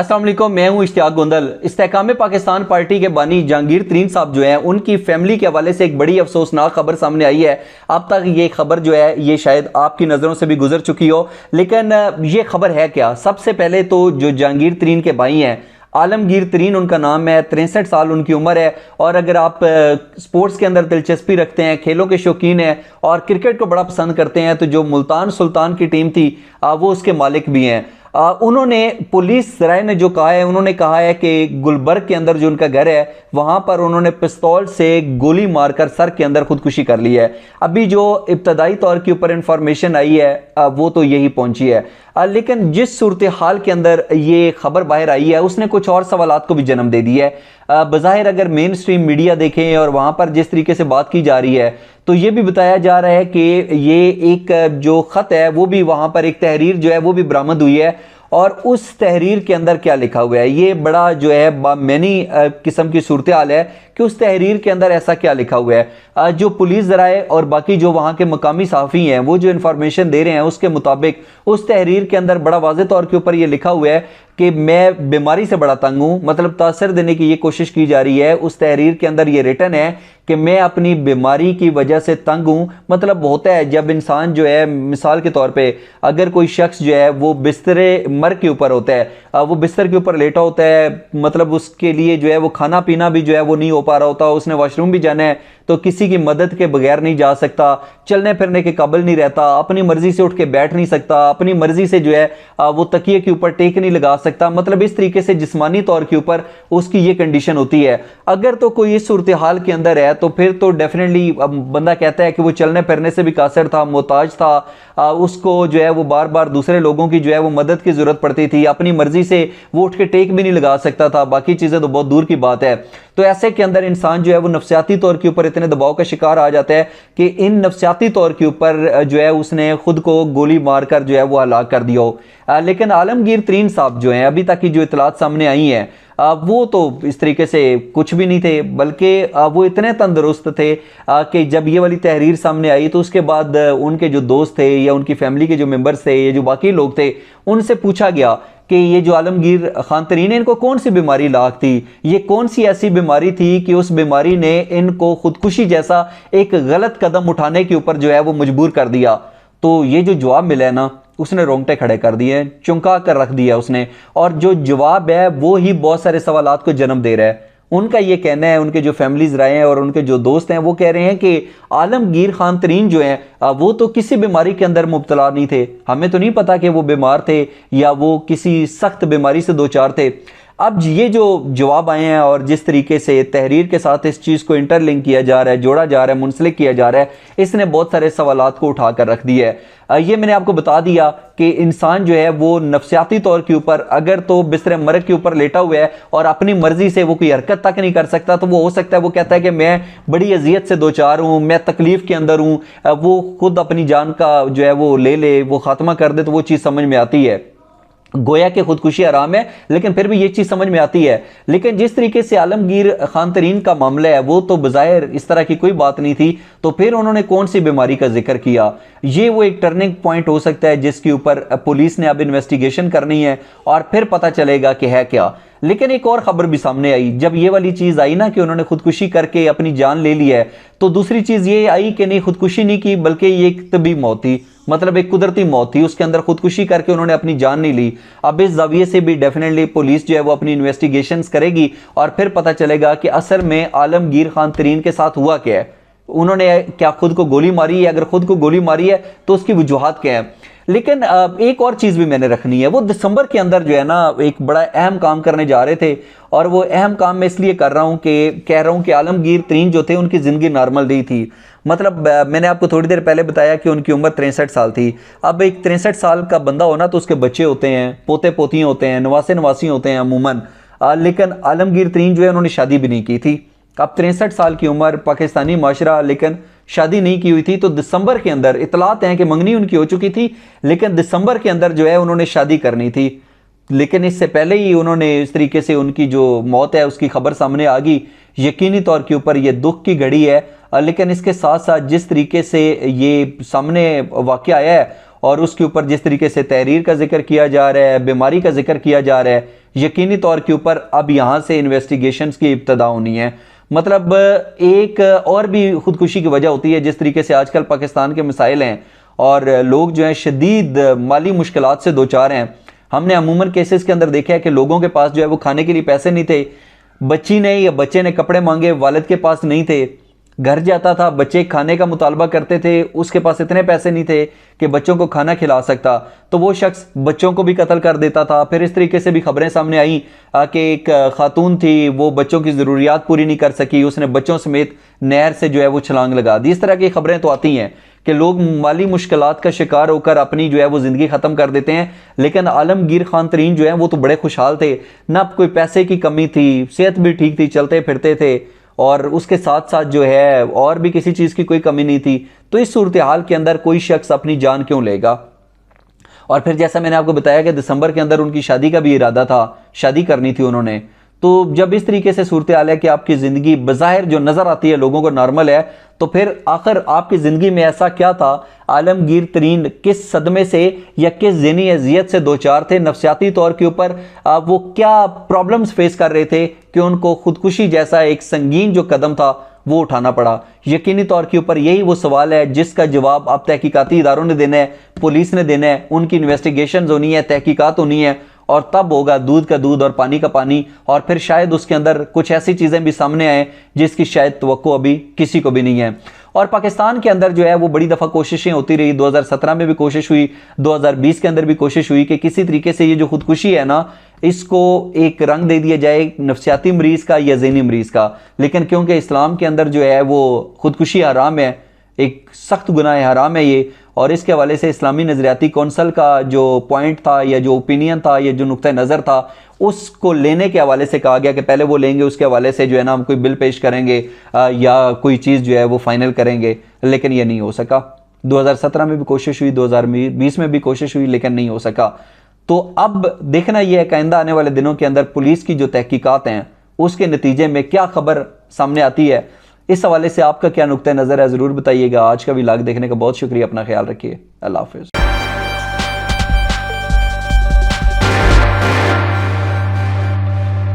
अस्सलाम वालेकुम, मैं हूं इश्तियाक गोंदल। इस्तेहकाम पाकिस्तान पार्टी के बानी जहांगीर तरीन साहब जो हैं उनकी फैमिली के हवाले से एक बड़ी अफसोसनाक खबर सामने आई है। अब तक ये खबर जो है ये शायद आपकी नज़रों से भी गुजर चुकी हो, लेकिन ये खबर है क्या। सबसे पहले तो जो जहांगीर तरीन के भाई हैं, आलमगीर तरीन उनका नाम है, 63 साल उनकी उम्र है। और अगर आप स्पोर्ट्स के अंदर दिलचस्पी रखते हैं, खेलों के शौकीन हैं और क्रिकेट को बड़ा पसंद करते हैं, तो जो मुल्तान सुल्तान की टीम थी वो उसके मालिक भी हैं। उन्होंने पुलिस सराय ने जो कहा है, उन्होंने कहा है कि गुलबर्ग के अंदर जो उनका घर है वहां पर उन्होंने पिस्तौल से गोली मारकर सर के अंदर खुदकुशी कर ली है। अभी जो इब्तदाई तौर के ऊपर इंफॉर्मेशन आई है वो तो यही पहुंची है, लेकिन जिस सूरत हाल के अंदर ये खबर बाहर आई है उसने कुछ और सवालात को भी जन्म दे दिया है। बज़ाहिर अगर मेन स्ट्रीम मीडिया देखें और वहां पर जिस तरीके से बात की जा रही है तो ये भी बताया जा रहा है कि ये एक जो खत है वो भी वहां पर एक तहरीर जो है वो भी बरामद हुई है। और उस तहरीर के अंदर क्या लिखा हुआ है, ये बड़ा जो है बामैनी किस्म की सूरत हाल है कि उस तहरीर के अंदर ऐसा क्या लिखा हुआ है। जो पुलिस ज़राए और बाकी जो वहाँ के मकामी सहाफ़ी हैं वो जो इन्फॉर्मेशन दे रहे हैं उसके मुताबिक उस तहरीर के अंदर बड़ा वाज़ेह तौर के ऊपर ये लिखा हुआ है कि मैं बीमारी से बड़ा तंग हूँ। मतलब तासर देने की ये कोशिश की जा रही है। उस तहरीर के अंदर ये रिटन है कि मैं अपनी बीमारी की वजह से तंग हूँ। मतलब होता है जब इंसान जो है, मिसाल के तौर पे अगर कोई शख्स जो है वो बिस्तरे मर के ऊपर होता है, वो बिस्तर के ऊपर लेटा होता है, मतलब उसके लिए जो है वो खाना पीना भी जो है वो नहीं हो पा रहा होता, उसने वॉशरूम भी जाना है तो किसी की मदद के बगैर नहीं जा सकता, चलने फिरने के काबिल नहीं रहता, अपनी मर्जी से उठ के बैठ नहीं सकता, अपनी मर्जी से जो है वो तकिए के ऊपर टेक नहीं लगा सकता। मतलब इस तरीके से जिस्मानी तौर के ऊपर उसकी ये कंडीशन होती है। अगर तो कोई इस सूरत हाल के अंदर है तो फिर तो डेफिनेटली बंदा कहता है कि वो चलने फिरने से भी कासर था, मोहताज था, उसको जो है वो बार बार दूसरे लोगों की जो है वो मदद की जरूरत पड़ती थी, अपनी मर्जी से वो उठ के टेक भी नहीं लगा सकता था, बाकी चीजें तो बहुत दूर की बात है। तो ऐसे के अंदर इंसान जो है वो नफ्सियाती तौर के ऊपर इतने दबाव का शिकार आ जाता है कि इन नफ्सियाती तौर के ऊपर जो है उसने खुद को गोली मारकर जो है वो हलाक कर दिया हो। लेकिन आलमगीर तरीन साहब जो हैं, अभी तक की जो इतलात सामने आई हैं वो तो इस तरीके से कुछ भी नहीं थे, बल्कि वो इतने तंदुरुस्त थे कि जब ये वाली तहरीर सामने आई तो उसके बाद उनके जो दोस्त थे या उनकी फैमिली के जो मेंबर्स थे या जो बाकी लोग थे उनसे पूछा गया कि ये जो आलमगीर खान तरीन है इनको कौन सी बीमारी लाक थी, ये कौन सी ऐसी बीमारी थी कि उस बीमारी ने इनको खुदकुशी जैसा एक गलत कदम उठाने के ऊपर जो है वो मजबूर कर दिया। तो ये जो जवाब मिला है ना, उसने रोंगटे खड़े कर दिए, चुंका कर रख दिया उसने। और जो जवाब है वो ही बहुत सारे सवालात को जन्म दे रहा है। उनका ये कहना है, उनके जो फैमिलीज रहे हैं और उनके जो दोस्त हैं वो कह रहे हैं कि आलमगीर खान तरीन जो हैं वो तो किसी बीमारी के अंदर मुब्तला नहीं थे, हमें तो नहीं पता कि वो बीमार थे या वो किसी सख्त बीमारी से दो चार थे। अब ये जो जवाब आए हैं और जिस तरीके से तहरीर के साथ इस चीज़ को इंटरलिंक किया जा रहा है, जोड़ा जा रहा है, मुंसलिक किया जा रहा है, इसने बहुत सारे सवालात को उठा कर रख दिया है। ये मैंने आपको बता दिया कि इंसान जो है वो नफ्सियाती तौर के ऊपर अगर तो बिस्तर मरग के ऊपर लेटा हुआ है और अपनी मर्जी से वो कोई हरकत तक नहीं कर सकता, तो वो हो सकता है वो कहता है कि मैं बड़ी अजियत से दो चार हूँ, मैं तकलीफ के अंदर हूँ, वो खुद अपनी जान का जो है वो ले वो खात्मा कर दे, तो वो चीज़ समझ में आती है। गोया के खुदकुशी आराम है, लेकिन फिर भी ये चीज समझ में आती है। लेकिन जिस तरीके से आलमगीर खान तरीन का मामला है वो तो बज़ाहिर इस तरह की कोई बात नहीं थी, तो फिर उन्होंने कौन सी बीमारी का जिक्र किया। ये वो एक टर्निंग पॉइंट हो सकता है जिसके ऊपर पुलिस ने अब इन्वेस्टिगेशन करनी है और फिर पता चलेगा कि है क्या। लेकिन एक और खबर भी सामने आई, जब ये वाली चीज आई ना कि उन्होंने खुदकुशी करके अपनी जान ले ली है, तो दूसरी चीज ये आई कि नहीं, खुदकुशी नहीं की बल्कि ये एक तबी मौत थी, मतलब एक कुदरती मौत थी, उसके अंदर खुदकुशी करके उन्होंने अपनी जान नहीं ली। अब इस जविये से भी डेफिनेटली पुलिस जो है वो अपनी इन्वेस्टिगेशंस करेगी और फिर पता चलेगा कि असल में आलमगीर खान तरीन के साथ हुआ क्या है। उन्होंने क्या खुद को गोली मारी है? अगर खुद को गोली मारी है तो उसकी वजूहात क्या है। लेकिन एक और चीज भी मैंने रखनी है, वो दिसंबर के अंदर जो है ना एक बड़ा अहम काम करने जा रहे थे, और वो अहम काम मैं इसलिए कर रहा हूं कि कह रहा हूं कि आलमगीर तरीन जो थे उनकी जिंदगी नॉर्मल नहीं थी। मतलब मैंने आपको थोड़ी देर पहले बताया कि उनकी उम्र 63 साल थी। अब एक 63 साल का बंदा होना तो उसके बच्चे होते हैं, पोते पोतियां होते हैं, नवासे नवासी होते हैं अमूमन, लेकिन आलमगीर तरीन जो है उन्होंने शादी भी नहीं की थी। अब 63 साल की उम्र, पाकिस्तानी माशरा, लेकिन शादी नहीं की हुई थी। तो दिसंबर के अंदर इतलात हैं कि मंगनी उनकी हो चुकी थी, लेकिन दिसंबर के अंदर जो है उन्होंने शादी करनी थी। लेकिन इससे पहले ही उन्होंने इस तरीके से उनकी जो मौत है उसकी खबर सामने आ गई। यकीनी तौर के ऊपर ये दुख की घड़ी है, लेकिन इसके साथ साथ जिस तरीके से ये सामने वाक़या आया है और उसके ऊपर जिस तरीके से तहरीर का जिक्र किया जा रहा है, बीमारी का जिक्र किया जा रहा है, यकीनी तौर के ऊपर अब यहाँ से इन्वेस्टिगेशंस की इब्तदा होनी है। मतलब एक और भी खुदकुशी की वजह होती है, जिस तरीके से आजकल पाकिस्तान के मसाइल हैं और लोग जो हैं शदीद माली मुश्किलात से दो चार हैं। हमने अमूमन केसेस के अंदर देखा है कि लोगों के पास जो है वो खाने के लिए पैसे नहीं थे, बच्ची ने या बच्चे ने कपड़े मांगे, वालिद के पास नहीं थे, घर जाता था, बच्चे खाने का मुतालबा करते थे, उसके पास इतने पैसे नहीं थे कि बच्चों को खाना खिला सकता, तो वो शख्स बच्चों को भी कत्ल कर देता था। फिर इस तरीके से भी खबरें सामने आई कि एक खातून थी, वो बच्चों की ज़रूरियात पूरी नहीं कर सकी, उसने बच्चों समेत नहर से जो है वो छलांग लगा दी। इस तरह की खबरें तो आती हैं कि लोग माली मुश्किलात का शिकार होकर अपनी जो है वो ज़िंदगी ख़त्म कर देते हैं। लेकिन आलमगीर खान तरीन जो है वो तो बड़े खुशहाल थे, ना कोई पैसे की कमी थी, सेहत भी ठीक थी, चलते फिरते थे और उसके साथ साथ जो है और भी किसी चीज़ की कोई कमी नहीं थी। तो इस सूरत हाल के अंदर कोई शख्स अपनी जान क्यों लेगा? और फिर जैसा मैंने आपको बताया कि दिसंबर के अंदर उनकी शादी का भी इरादा था, शादी करनी थी उन्होंने। तो जब इस तरीके से सूरत हाल है कि आपकी ज़िंदगी बज़ाहिर जो नज़र आती है लोगों को नॉर्मल है, तो फिर आखिर आपकी ज़िंदगी में ऐसा क्या था? आलमगीर तरीन किस सदमे से या किस ज़हनी अजियत से दो चार थे? नफसियाती तौर के ऊपर वो क्या प्रॉब्लम्स फेस कर रहे थे कि उनको खुदकुशी जैसा एक संगीन जो कदम था वो उठाना पड़ा? यकीनी तौर के ऊपर यही वो सवाल है जिसका जवाब अब तहकीकाती इदारों ने देना है, पुलिस ने देना है, उनकी इन्वेस्टिगेशन होनी है, तहकीकात होनी है, और तब होगा दूध का दूध और पानी का पानी। और फिर शायद उसके अंदर कुछ ऐसी चीज़ें भी सामने आए जिसकी शायद तवक्को अभी किसी को भी नहीं है। और पाकिस्तान के अंदर जो है वो बड़ी दफ़ा कोशिशें होती रही, 2017 में भी कोशिश हुई, 2020 के अंदर भी कोशिश हुई कि किसी तरीके से ये जो खुदकुशी है ना, इसको एक रंग दे दिया जाए नफसियाती मरीज़ का या ज़हनी मरीज़ का। लेकिन क्योंकि इस्लाम के अंदर जो है वो खुदकुशी हराम है, एक सख्त गुनाह हराम है ये, और इसके हवाले से इस्लामी नज़रियाती कौंसल का जो पॉइंट था या जो ओपिनियन था या जो नुक्ता नज़र था, उसको लेने के हवाले से कहा गया कि पहले वो लेंगे, उसके हवाले से जो है ना हम कोई बिल पेश करेंगे या कोई चीज़ जो है वो फाइनल करेंगे। लेकिन ये नहीं हो सका। 2017 में भी कोशिश हुई, 2020 में भी कोशिश हुई, लेकिन नहीं हो सका। तो अब देखना यह है कि आइंदा आने वाले दिनों के अंदर पुलिस की जो तहकीकात हैं उसके नतीजे में क्या खबर सामने आती है। इस हवाले से आपका क्या नुक्ता नज़र है, ज़रूर बताइएगा। आज का व्लॉग देखने का बहुत शुक्रिया, अपना ख्याल रखिए, अल्लाह हाफ़िज़।